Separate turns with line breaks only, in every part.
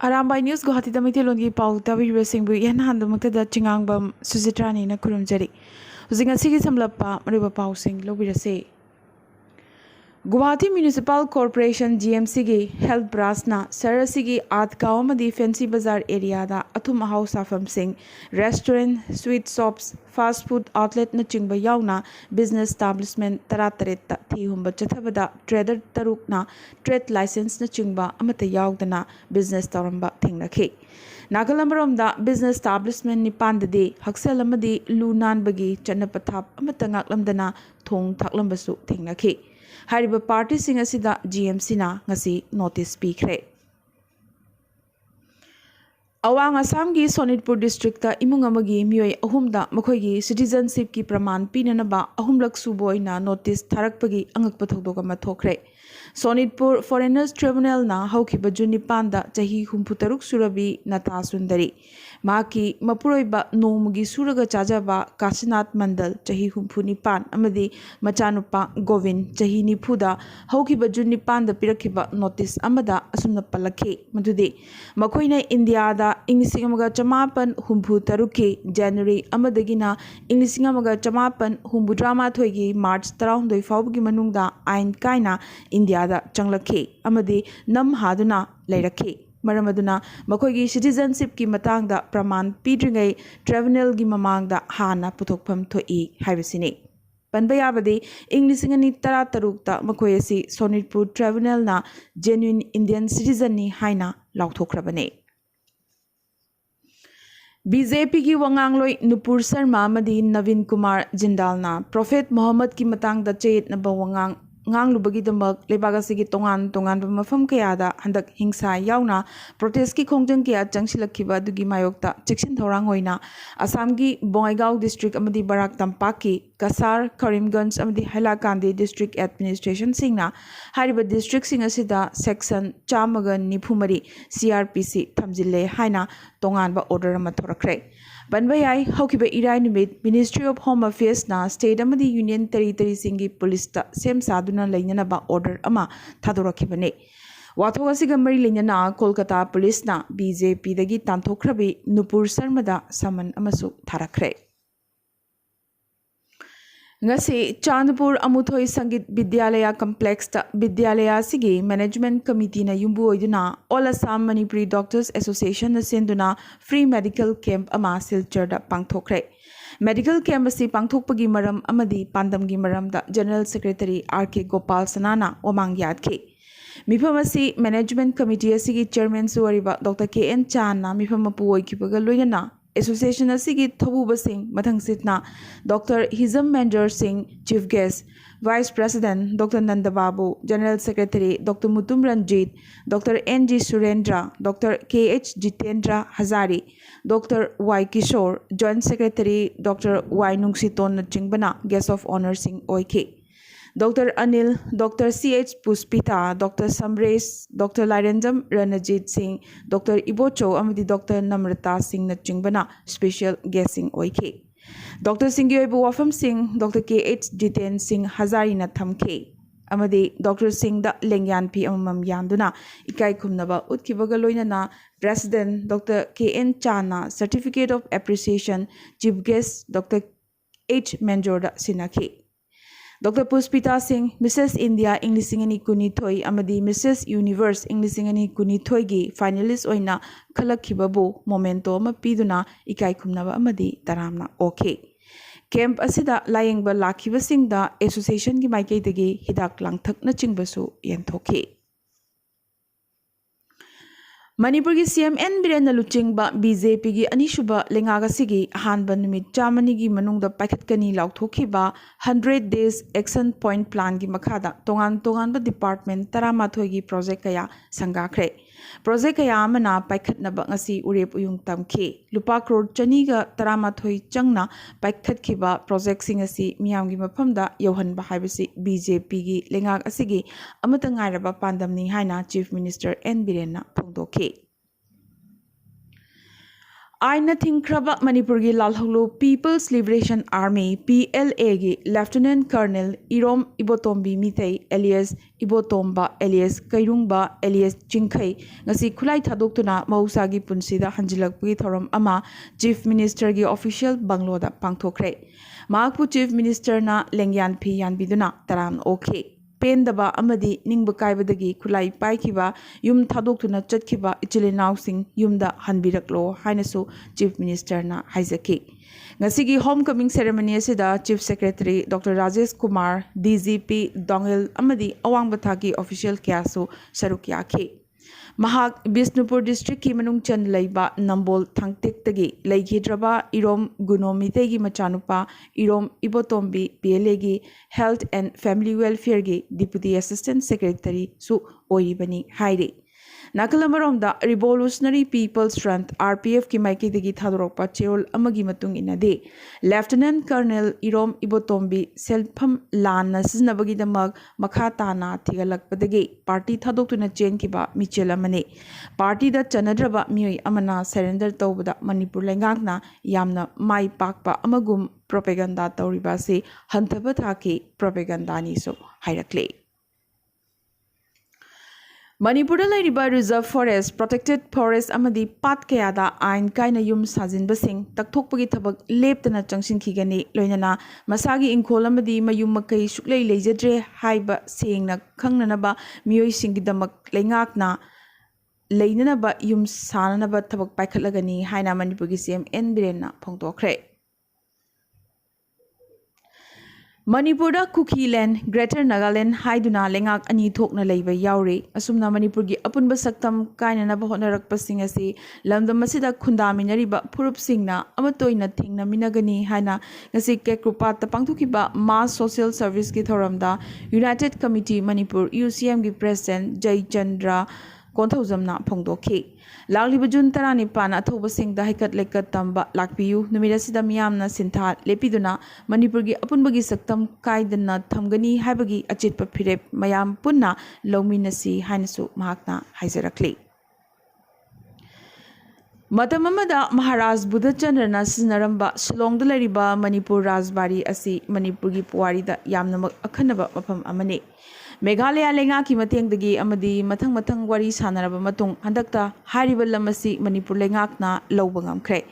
Arambai News Guwahati Damiti Longi Pau Tawi Racingbu Yan Handamata da Chingangbam Suzitrani na Kurumjari. Uzinga Sigi Samlapa River Pausing Lobirase. Guwahati Municipal Corporation GMC gi Health Brass na Sarasi gi Adkaumadi Fancy Bazaar area da Atum House Afam Singh Restaurant, Sweet Shops, Fast Food Outlet na Chingba Yauna Business Establishment Taratareta Thihumba Chathabada Trader Taruk na Trade License na Chingba Amata Yaudana Business Taramba Thingnaki. Nagalambaram da Business Establishment Nipandade Hakselamadi Lunan Bagi Chanapathap Amatangaklamdana Thong Taklambasu Thingnaki. Hariba party singa sida GMC na ngasi notice pikre. Awang Assam gi Sonitpur district ta imung amagi miyoi ahumda makhoigi citizenship ki praman pinanaba ahumlak suboi na notice tharakpagi angakpa thokdoka ma thokre. Sonitpur Foreigners Tribunal na haukiba June panda chahi humputaruk surabi Nata Sundari. Maki Mapuroiba Nomugi Suraga Chajaba Kasinat Mandal Chahi Humpunipan Amadi Machanupa Govin Chahi Nipuda Haukiba June panda Pirakiba notice Amada Asumna Palake Madude Makoina India da Inglisingamaga Chamapan Humpu Taruki January Amadagina Inglisingamaga Chamapan Humbu Drama Thoigi March Taraundi Faugi Manungda Ain Kaina India da Changlake Amadi Nam Haduna Lairake Maramaduna Makoigi citizenship ki matangda praman pidringai tribunal gi mamangda hana puthokpham thoi haibasini Panbayabadi Inglisingani Taratarukta Makoyasi Sonitpur Tribunal na genuine Indian citizen ni haina lauthokrabane BJP ki wangangloi Nupur Sharma amadi Navin Kumar Jindal na Prophet Muhammad ki matangda chet na bawangang ngang lubagi damak lebagasi ki tongan mafam kaya da handak hingsa yauna protest ki khongjang kya changsilakhiba dugi mayokta cheksin thorang hoina Assam gi Bongaigaon district amadi Barak Tampak ki Kasar Karimganj amadi Hailakandi district administration singna hariba district sing asida section chamagan nifumari CRPC thamjille haina tongan ba order ma thorakre Banbayai Hokiba Irai Numit Ministry of Home Affairs na State amadi Union Territory singi police ta sem saduna lainana ba order ama thadorakibane Wathogasiga mari lainana Kolkata police na BJP dagi tanthokrabi Nupur Sharmada saman amasu tharakre Ngasi Chandpur Amuthoi Sangit Vidyalaya Complex ta Vidyalaya Sigi Management Committee na yumbu oiduna All Assam Manipuri Doctors Association na senduna free medical camp ama silchar da pangthokre Medical camp asi pangthokpagi maram amadi pandamgi maram da General Secretary RK Gopal Sanana omang yadke Mifam asi Management Committee asigi Chairman suwariba Dr. KN Chan na mifam mapu oikibaga loinana Association asigi Thobuba Singh Mathang Sitna Dr. Hizam Manjor Singh Chief Guest Vice President Dr. Nanda Babu General Secretary Dr. Mutum Ranjit Dr. NG Surendra Dr. KH Jitendra Hazari Dr. Y Kishore Joint Secretary Dr. Y Nungsiton Chingbana Guest of Honor Singh Oike Dr. Anil, Dr. C.H. Puspita, Dr. Samres, Dr. Lairendam Ranajit Singh, Dr. Ibocho, amadi Dr. Namrata Singh na Chingbana Special Guessing Oike. Dr. Singyoibu Wafam Singh, Dr. K.H. Jiten Singh Hazari na Thamke. Amadi Dr. Singh da Lengyan P. Amam Yanduna, Ikai Kumnaba Utkibagaloina na President Dr. K.N. Chana, Certificate of Appreciation, Chief Guest Dr. H. Manjorda Sinaki. Dr. Puspita Singh, Mrs. India Inglisingani Kunithoi, Amadi Mrs. Universe Inglisingani Kunithoi gi finalist oina khalakhibabu momento ma piduna ikai khumnaba amadi taramna okay. Camp asida layengba lakhibasingda association gi maikeidagi hidak langthak na chingbasu yenthoki. Manipur ki CM N Biren na luchingba BJP gi anishuba lengaga sigi hanba numit chamani gi manungda paikhatkani lauthokhiba 100 days action point plan gi makhada tongan ba department taramathoi gi project kaya sangakhre project kaya amana paikhatnaba ngasi urep uyung tamkhe lupa crore chani ga taramathoi changna paikhatkhiba project sing asi miyam gi maphamda yohanba haibasi BJP gi lengag asigi amata ngairaba pandamni haina Chief Minister N Biren na phongdokhe आइना थिंख्रबा मणिपुर की लालहौलू people's liberation army PLA की lieutenant colonel Irom Ibotombi Mithai alias Ibotomba alias Kairungba alias Chinkhai ngasi khulai thadokuna mahusagi punsida hanjilakpagi thoram ama chief minister की official bangloda pangthokre mahakpu chief minister na lengyan phi yanbiduna taram okay पेंदबा अमदी निंगब कायबदगी खुलाई पाइखिबा युम थादोक्तुना चटखिबा इचिलेनाउसिंग युमदा हनबिरकलो हाइनसु चीफ मिनिस्टर ना हाइजकी ngasi होम कमिंग सेरेमनी असिदा chief secretary doctor Rajesh Kumar DGP Doungel अमदी अवांग बथाकी ऑफिशियल क्यासु सरुक याखी महाक बिष्णुपुर डिस्ट्रिक्ट की मनुंग चंद लैबा नंबोल थंगतेक्तगी लैखिद्रबा इरोम गुनोमितेगी मचानुपा इरोम इबोतोम्बी PLA की हेल्थ एंड फैमिली वेलफेयर की डिप्यूटी असिस्टेंट सेक्रेटरी सु ओइबनी हाइरे नाकलमरोमदा रिवोल्यूशनरी पीपल्स फ्रंट RPF की माइकेदगी थादोरकपा चेरोल अमगी मतुंग इनदे लेफ्टिनेंट कर्नल इरोम इबोतोम्बी सेल्फम लान सिजनबगीदमक मखा ताना थिगलकपदगी पार्टी थादोक्तुना चेनकिबा मिचेल अमने पार्टी दा चनद्रबा मियोय अमना सरेंडर तौबदा मणिपुर लेंगाकना यामना माई पाकपा अमगुम प्रोपेगेंडा तौरिबा से हंथब थाके प्रोपेगेंडानी सो हाइरक्ले Manipur reserve forest protected forest अमदी पात कयादा आइन कायना युम साजिनबसिंग तकथोकपगी थबक लेपतना चंगसिनखिगनी लोइनना मसागी इंखोल अमदी मयुम मकई सुक्लै लेजद्रे हाइबा सेंगना खंगननबा मियोइसिंगिदमक लेंगाकना लेननबा युम साननबा थबक पाइखलगनी हाइना मणिपुर की CM N बिरेनना फोंदोखरे मणिपुर कुकीलैंड ग्रेटर नागालैंड हाइदुना लेंगाक अनि थोकना लेबा याउरे असुमना मणिपुर की अपुनब सक्तम कायननब होनरकपसिंग असि लमदम असिदा खुंदामिनरिबा फुरुपसिंगना अमतोइना थिंगनमिनगनी हाइना ngasi केक्रुपात पांगथुकिबा मास सोशल सर्विस की थोरमदा यूनाइटेड कमिटी मणिपुर UCM की प्रेसिडेंट जयचंद्र कोंथौजमना फोंदोखि लालिब जून 19 अथौबसिंगदा हैकत लेकत तंबा लाकपियु नुमिरसिदा मियामना सिंथा लेपिदुना मणिपुर की अपुनबगी सक्तम कायदना थमगनी हाइबगी अचितप फिरेप मयाम पुन्ना लौमिनसी हाइनसु महाकना हाइजरक्ले मतममदा महाराज बुद्धचंद्रना सिजनरंबा शिलोंगदा लरिबा मणिपुर राजबारी असि मणिपुर की पुवारीदा यामनमक अखनबा मफम अमने मेघालय लेंगा की मतेंगदगी अमदी मथंग मथंग वारी सानरबा मतुंग हंदक्ता हारिबा लमसी मणिपुर लेंगाकना लौबा ngamkhre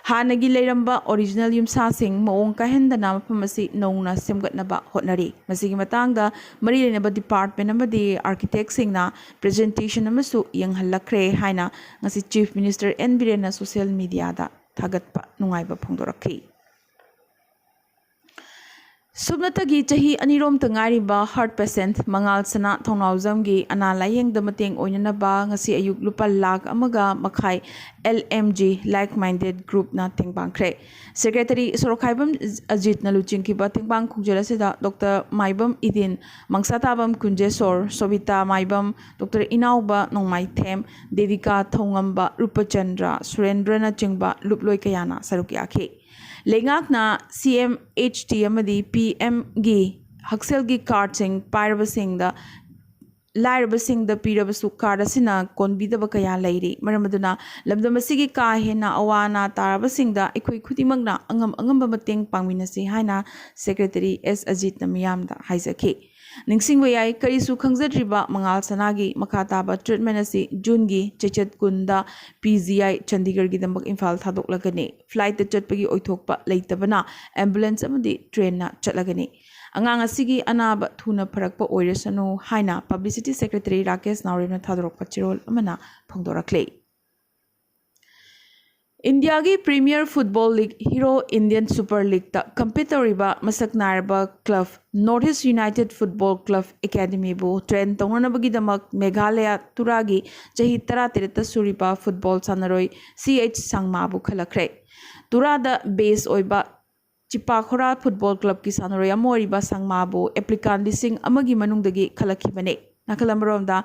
हानगी लेरंबा ओरिजिनल युमसासिंग मओंग काहेंदना मफमसी नौना सेमगतनबा होटनरी मसिगी मतंगदा मरी लेनबा डिपार्टमेंट अमदी आर्किटेक्टसिंगना प्रेजेंटेशन अमसु यंगहल्लखरे हाइना ngasi चीफ मिनिस्टर N बिरेना सोशल मीडिया दा थागतपा नुंगाइबा फोंदोरखी सुबनतगी चही अनिरोम तंगारिबा हार्ट पेशेंट मंगाल सना थोंनाउजमगी अना लायेंगदा मतेंग ओइननबा ngasi ayuk lupa lakh amaga makhai LMG like minded group na tingpangkhre secretary sorokhaibam ajit na luchingkiba tingpang khungjerasida Dr. Maibam Idin Mangsatabam Kunjesor Sobita Maibam Dr. Inauba Nongmai Them Devika Thongamba Rupachandra Surendra na chingba luploi kayana sarukyakhe लेंगाकना CMHT अमदी PM गी हक्सेल की कार्डसिंग पाइरबसिंगदा लाइरबसिंगदा पीरबसु कार्डसिना कोनबिदब कया Larry मरमदुना लमदमसिगी का हेना अवाना तारबसिंगदा इखोई खुदिमंगना अंगम मतेंग पांगमिनसी हाइना secretary S Ajit नमियामदा हाइजखे निंगसिंगबा याय करिसु खंगजद्रिबा मंगाल सनागी मखाताबा treatment असि जून की चेचत कुंदा PGI Chandigarh की दमक इम्फाल थादोकलगने फ्लाइट चटपगी ओइथोकपा लेतबना एम्बुलेंस अमदी ट्रेन ना चटलगने अंगांग असिगी अनाब थुना फरकपा ओइरसनु हाइना पब्लिसिटी सेक्रेटरी राकेश नाउरेना थादोरकपा चिरोल अमना फोंदोरक्ले इंडिया की premier football league hero Indian super league ता कंपीट तौरिबा मसक नारबा club north east united football club academy बो ट्रेन तौननबगीदमक मेघालय तुरागी चही 13 सुरिबा फुटबॉल सानरोई CH सांगमाबु खलखरे तुरादा बेस ओइबा चिपाखोरा फुटबॉल क्लब की सानरोई अमोरिबा सांगमाबु एप्लिकान लिसिंग अमगी मनुंगदगी खलखिबने नाकलमरोमदा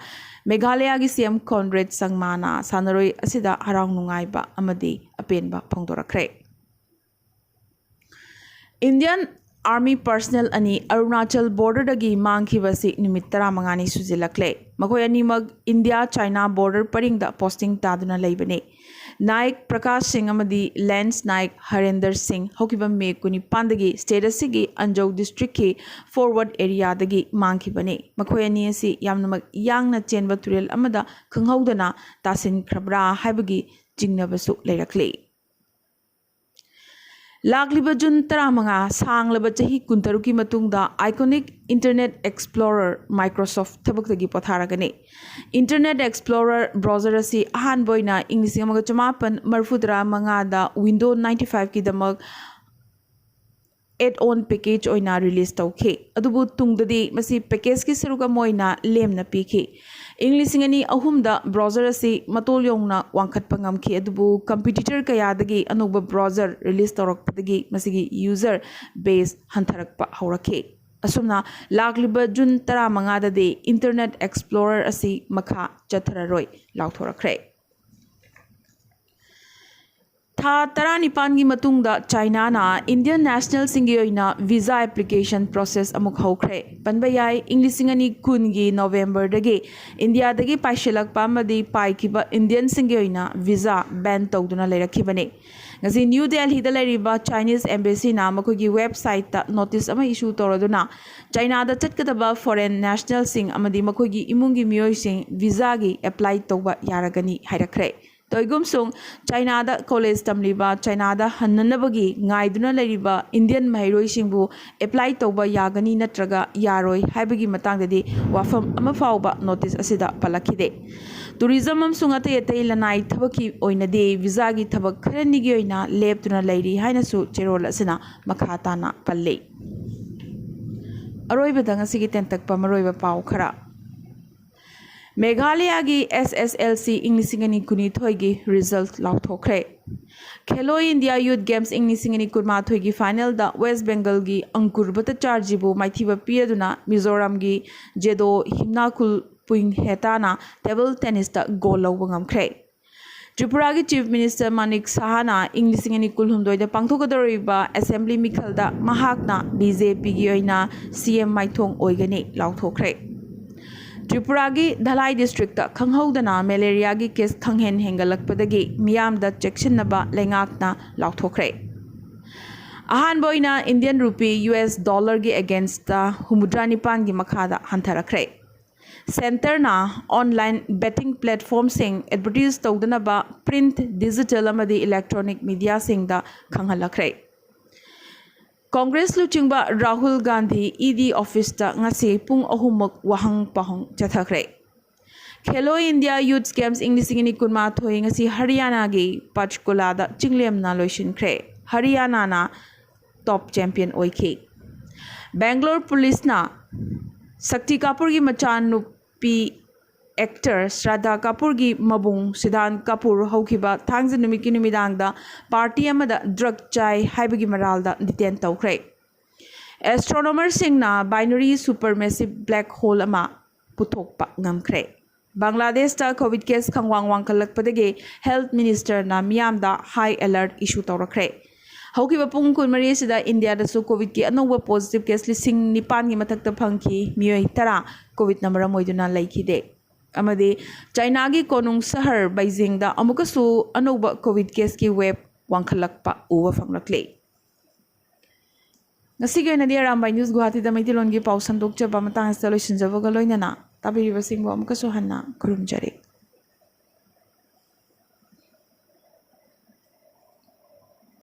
मेघालय की CM कॉनरेड संगमाना सानरोई असिदा हरांग नुंगाइबा अमदी अपेनबा फोंदोरखरे इंडियन आर्मी पर्सनल अनि अरुणाचल बॉर्डर दगी मांगखिबसी निमित 15 सुजिलक्ले मखोय अनिमक इंडिया चाइना बॉर्डर परिंगदा पोस्टिंग तादुना लेबने नायक प्रकाश सिंह अमदी लेंस नायक हरेंद्र सिंह हौकिबा मे कुनी पांदगी स्टेट असिगी अंजौ डिस्ट्रिक्ट की फॉरवर्ड एरिया दगी मांगखिबने मखोय अनि असि यामनमक यांगना चेनबा तुरेल अमदा खंगहौदना तासिन खरबरा हाइबगी जिंगनबसु लेरखले लाखलिबा जून 15 सांगलबा चही कुंतरुकी मतुंगदा आइकॉनिक इंटरनेट एक्सप्लोरर माइक्रोसॉफ्ट थबकदगी पथारगने इंटरनेट एक्सप्लोरर ब्राउजर असी अहान बोइना इंग्लिश अमग चमापन मरफुदरा मंगादा विंडो 95 की दमक एड ऑन पैकेज ओइना रिलीज तौखे अदुबु तुंगददी मसी पैकेज की सरुगा मोइना लेमना पीखे इंग्लिश अनि अहुमदा ब्राउजर असी मतोल योंगना वांखटपा ngamखि अदुबु कंपिटिटर कयादगी अनोबा ब्राउजर रिलीज तौरकपदगी मसिगी यूजर बेस हंथरकपा हौरखे असुमना लाखलिबा जून 15 ददे इंटरनेट एक्सप्लोरर असी मखा चथररोय लाउथोरखरे था 19 की मतुंगदा चाइना ना इंडियन नेशनल सिंगियोइना वीजा एप्लीकेशन प्रोसेस अमुक हौखरे पनबयाई इंग्लिशिंग अनि कुनगी नवंबर दगे इंडिया दगे पाइशलक पामदी पाइकिबा इंडियन सिंगियोइना वीजा बैन तौदुना लेरखिबने ngasi न्यू दिल्ली दा लेरिबा चाइनीज एम्बेसी ना मखोगी वेबसाइट ता नोटिस अमा इशू तौरदुना चाइना दा चटकदबा फॉरेन नेशनल सिंग अमदी मखोगी इमुंगी मियोइसिंग वीजा गी अप्लाई तौबा यारगनी हाइरखरे तोइगुमसुंग चाइना दा कॉलेज तमलिबा चाइना दा हन्ननबगी गाइदुना लेरिबा इंडियन महिरोइसिंगबु अप्लाई तौबा यागनी नत्रगा यारोय हाइबगी मतंगददी वाफम अमा फावबा नोटिस असिदा पलखिदे टूरिज्म अमसुंग अतै अतै लनाई थबकी ओइनदे वीजा गी थबक खरनिगी ओइना लेपतुना लेरि हाइनसु चेरोल असना मखा ताना पल्ले अरोइबदा ngasi gi tentakpa maroiba paw khara Meghalaya की SSLC इंग्लिशिंगनी कुनीथोई की रिजल्ट लाउथोखरे खेलो इंडिया यूथ गेम्स इंग्लिशिंगनी कुरमाथोई की फाइनल दा वेस्ट बंगाल की अंकुर भट्टाचार्यबु माइथिबा पियदुना मिजोरम की जेदो हिमनाकुल पुइंग हेताना टेबल टेनिस दा गोल लौब ngamkhre त्रिपुरा की चीफ मिनिस्टर मानिक साहाना इंग्लिशिंगनी कुलहुमदोइदा पांथोकदोरिबा असेंबली मिखलदा महाकना बीजेपी की ओइना सीएम माइथोंग ओइगनी लाउथोखरे त्रिपुरा की धलाई डिस्ट्रिक्ट खंगहौदना मलेरिया की केस खंगहेन हेंगलकपदगी मियामदा चेक्सिनबा लेंगाकना लाउथोखरे अहानबोइना इंडियन रूपी US डॉलर की अगेंस्ट हुमुद्रा निपान की मखादा हंथरखरे सेंटर ना ऑनलाइन बेटिंग प्लेटफॉर्म सिंग एडवर्टाइज तौदनबा प्रिंट डिजिटल अमदी इलेक्ट्रॉनिक मीडिया सिंगदा खंगहलखरे कांग्रेस लुचिंगबा राहुल गांधी ED ऑफिस ता ngasi pung ahumuk wahang pahong chathakre खेलो इंडिया यूथ गेम्स इंग्लिशिंगनी कुरमा थोई ngasi हरियाणा की पंचकुला दा चिंगलेम ना लोइसिनख्रे हरियाणा ना टॉप चैंपियन ओइखे बेंगलोर पुलिस ना शक्ति कपूर की मचान नुपी एक्टर श्रद्धा कपूर की मबुंग सिद्धांत कपूर हौखिबा थांगज नुमित की नुमिदांगदा पार्टी अमदा ड्रग चाय हाइबगी मरालदा डिटेन तौखरे एस्ट्रोनॉमर सिंगना बाइनरी सुपरमेसिव ब्लैक होल अमा पुथोकपा ngamkhre बांग्लादेश ता कोविड केस खंगवांग वांखलकपदगे हेल्थ मिनिस्टर ना मियामदा हाई अलर्ट इशू तौरखरे हौखिबा पुंग कुनमरी सिदा इंडिया दसु कोविड की अनौबा पॉजिटिव केस लिसिंग निपान की मथक्ता फंगखि मियोय तरा कोविड नंबर मोइदुना लैखिदे अमदे चाइना की कोनुंग शहर बीजिंग दा अमुकसु अनौबा कोविड केस की वेब वांखलकपा उवा फंगलकले ngasi ge nadia Arambai news Guwahati da maiti lon gi paw sandok chaba matang sta loisin jaba ga loinana tabiri basing bo amukasu hanna khurumjare